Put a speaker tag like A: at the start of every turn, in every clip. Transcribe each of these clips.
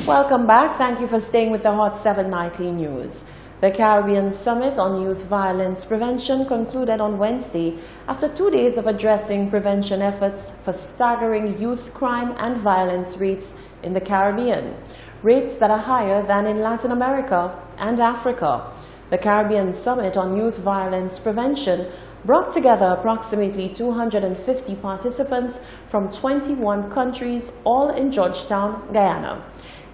A: Welcome back. Thank you for staying with the Hot 7 Nightly News. The Caribbean Summit on Youth Violence Prevention concluded on Wednesday after 2 days of addressing prevention efforts for staggering youth crime and violence rates in the Caribbean, rates that are higher than in Latin America and Africa. The Caribbean Summit on Youth Violence Prevention brought together approximately 250 participants from 21 countries, all in Georgetown, Guyana.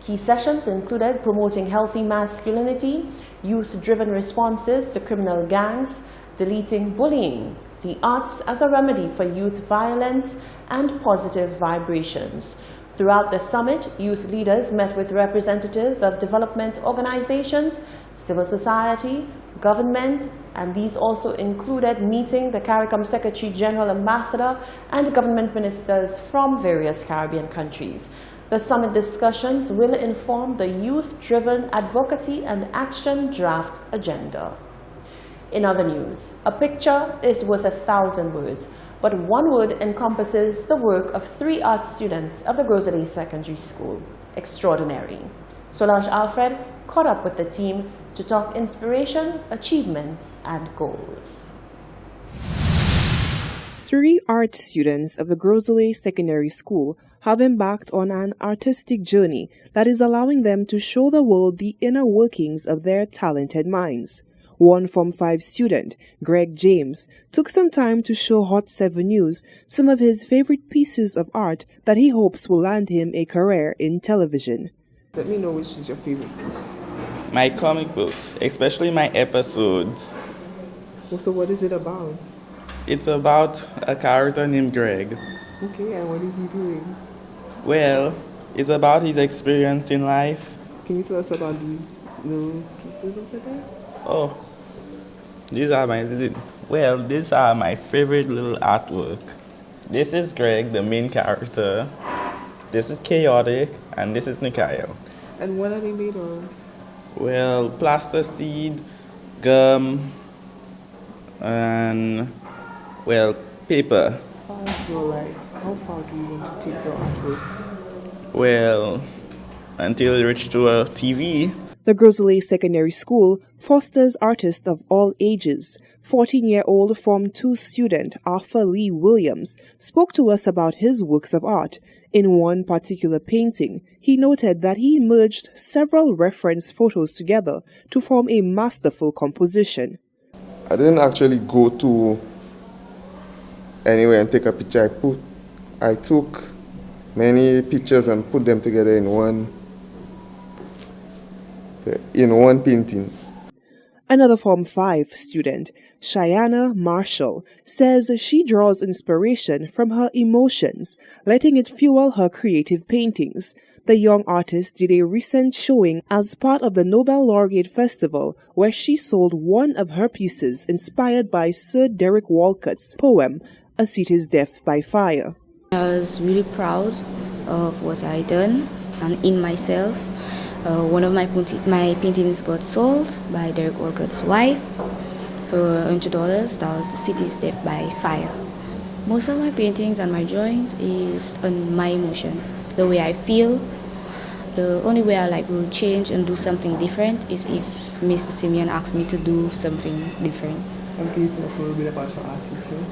A: Key sessions included promoting healthy masculinity, youth-driven responses to criminal gangs, deleting bullying, the arts as a remedy for youth violence, and positive vibrations. Throughout the summit, youth leaders met with representatives of development organizations, civil society, government, and these also included meeting the CARICOM Secretary General Ambassador and government ministers from various Caribbean countries. The summit discussions will inform the youth-driven advocacy and action draft agenda. In other news, a picture is worth 1,000 words, but one word encompasses the work of 3 art students of the Gros Islet Secondary School. Extraordinary. Solange Alfred caught up with the team to talk inspiration, achievements, and goals.
B: 3 art students of the Gros Islet Secondary School have embarked on an artistic journey that is allowing them to show the world the inner workings of their talented minds. One Form 5 student, Greg James, took some time to show Hot 7 News some of his favorite pieces of art that he hopes will land him a career in television.
C: Let me know which is your favorite piece.
D: My comic books, especially my episodes.
C: So what is it about?
D: It's about a character named Greg.
C: Okay, and what is he doing?
D: Well, it's about his experience in life.
C: Can you tell us about these little pieces over there?
D: Oh, these are my favorite little artwork. This is Greg, the main character. This is Chaotic, and this is Nikayo.
C: And what are they made of?
D: Well, plasticine, gum, and, well, paper.
C: As far as your life, how far do you want to take your artwork?
D: Well, until it reaches to a TV.
B: The Gros Islet Secondary School fosters artists of all ages. 14-year-old Form 2 student Arthur Lee Williams spoke to us about his works of art. In one particular painting, he noted that he merged several reference photos together to form a masterful composition.
E: I didn't actually go to anywhere and take a picture. I took many pictures and put them together in one painting.
B: Another Form 5 student, Cheyenne Marshall, says she draws inspiration from her emotions, letting it fuel her creative paintings. The young artist did a recent showing as part of the Nobel Laureate Festival, where she sold one of her pieces inspired by Sir Derek Walcott's poem, A City's Death by Fire.
F: I was really proud of what I done and in myself. One of my paintings got sold by Derek Walcott's wife for $100. That was The City's Death by Fire. Most of my paintings and my drawings is on my emotion, the way I feel. The only way I will change and do something different is if Mr. Simeon asks me to do something different.
C: And can you tell us a little bit about your art teacher?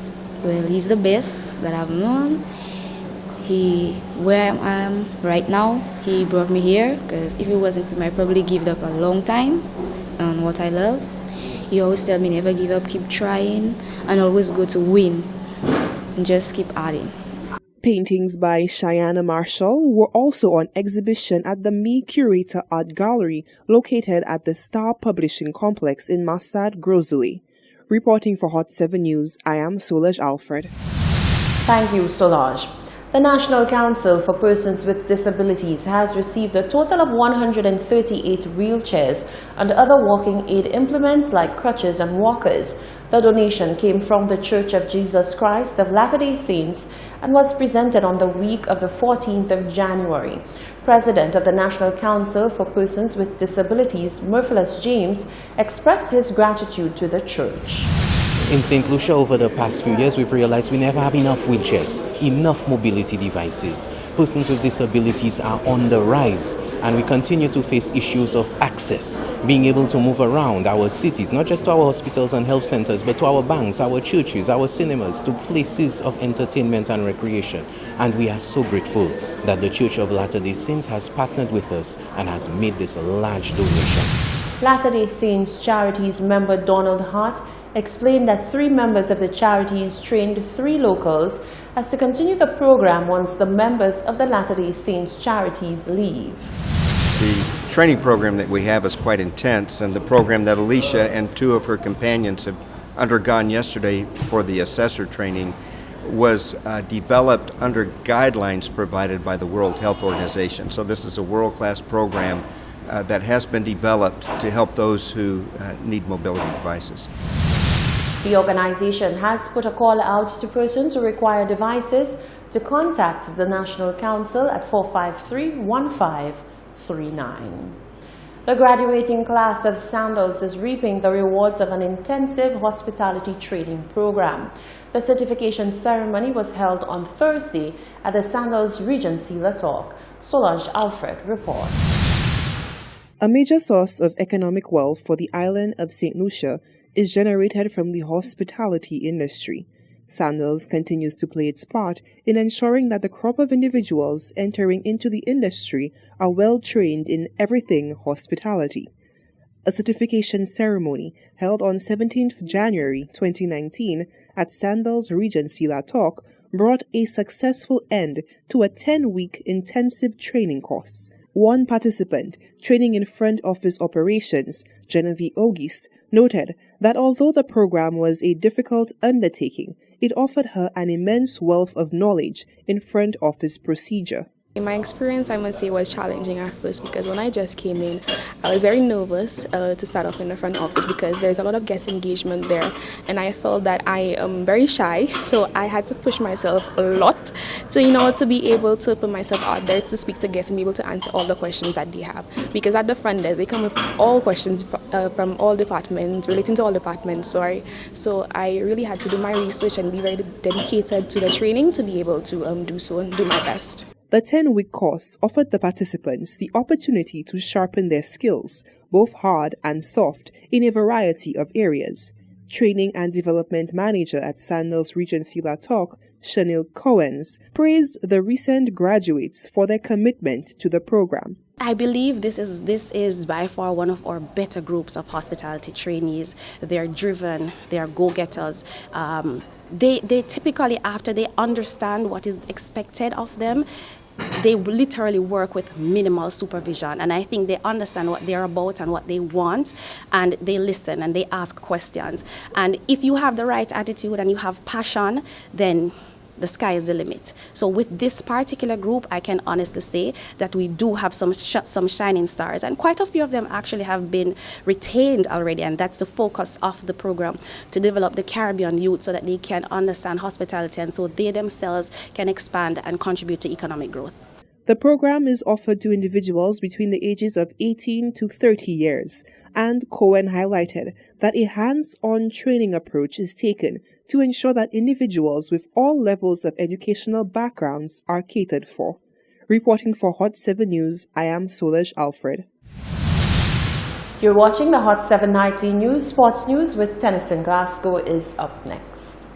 F: Well, he's the best that I've known. Where I am right now, he brought me here, because if it wasn't for him, I'd probably give up a long time on what I love. He always tell me never give up, keep trying, and always go to win, and just keep adding.
B: Paintings by Cheyenne Marshall were also on exhibition at the Me Curator Art Gallery, located at the Star Publishing Complex in Massad, Gros Islet. Reporting for Hot 7 News, I am Solange Alfred.
A: Thank you, Solange. The National Council for Persons with Disabilities has received a total of 138 wheelchairs and other walking aid implements like crutches and walkers. The donation came from the Church of Jesus Christ of Latter-day Saints and was presented on the week of the 14th of January. President of the National Council for Persons with Disabilities, Murphylas James, expressed his gratitude to the church.
G: In St. Lucia, over the past few years, we've realized we never have enough wheelchairs, enough mobility devices. Persons with disabilities are on the rise. and we continue to face issues of access, being able to move around our cities, not just to our hospitals and health centers, but to our banks, our churches, our cinemas, to places of entertainment and recreation. And we are so grateful that the Church of Latter-day Saints has partnered with us and has made this a large donation.
A: Latter-day Saints Charities member Donald Hart explained that 3 members of the charities trained 3 locals as to continue the program once the members of the Latter-day Saints Charities leave.
H: The training program that we have is quite intense, and the program that Alicia and 2 of her companions have undergone yesterday for the assessor training was developed under guidelines provided by the World Health Organization. So this is a world-class program that has been developed to help those who need mobility devices.
A: The organization has put a call out to persons who require devices to contact the National Council at 453-1539. The graduating class of Sandals is reaping the rewards of an intensive hospitality training program. The certification ceremony was held on Thursday at the Sandals Regency La Toc. Solange Alfred reports.
B: A major source of economic wealth for the island of St. Lucia is generated from the hospitality industry. Sandals continues to play its part in ensuring that the crop of individuals entering into the industry are well trained in everything hospitality. A certification ceremony held on 17th January 2019 at Sandals Regency La Toc brought a successful end to a 10-week intensive training course. One participant, training in front office operations, Genevieve Auguste, noted that although the program was a difficult undertaking, it offered her an immense wealth of knowledge in front office procedure.
I: My experience, I must say, was challenging at first because when I just came in, I was very nervous to start off in the front office because there's a lot of guest engagement there, and I felt that I am very shy, so I had to push myself a lot to be able to put myself out there to speak to guests and be able to answer all the questions that they have. Because at the front desk, they come with all questions from all departments, relating to all departments, So I really had to do my research and be very dedicated to the training to be able to do so and do my best.
B: The 10-week course offered the participants the opportunity to sharpen their skills, both hard and soft, in a variety of areas. Training and Development Manager at Sandals Regency La Toc, Chanel Coens, praised the recent graduates for their commitment to the program.
J: I believe this is by far one of our better groups of hospitality trainees. They're driven, they're go-getters. They typically, after they understand what is expected of them, they literally work with minimal supervision, and I think they understand what they're about and what they want, and they listen and they ask questions. And if you have the right attitude and you have passion, then the sky is the limit. So with this particular group, I can honestly say that we do have some shining stars, and quite a few of them actually have been retained already, and that's the focus of the program, to develop the Caribbean youth so that they can understand hospitality and so they themselves can expand and contribute to economic growth.
B: The program is offered to individuals between the ages of 18 to 30 years, and Cohen highlighted that a hands-on training approach is taken to ensure that individuals with all levels of educational backgrounds are catered for. Reporting for Hot 7 News, I am Solange Alfred.
A: You're watching the Hot 7 Nightly News. Sports News with Tennyson Glasgow is up next.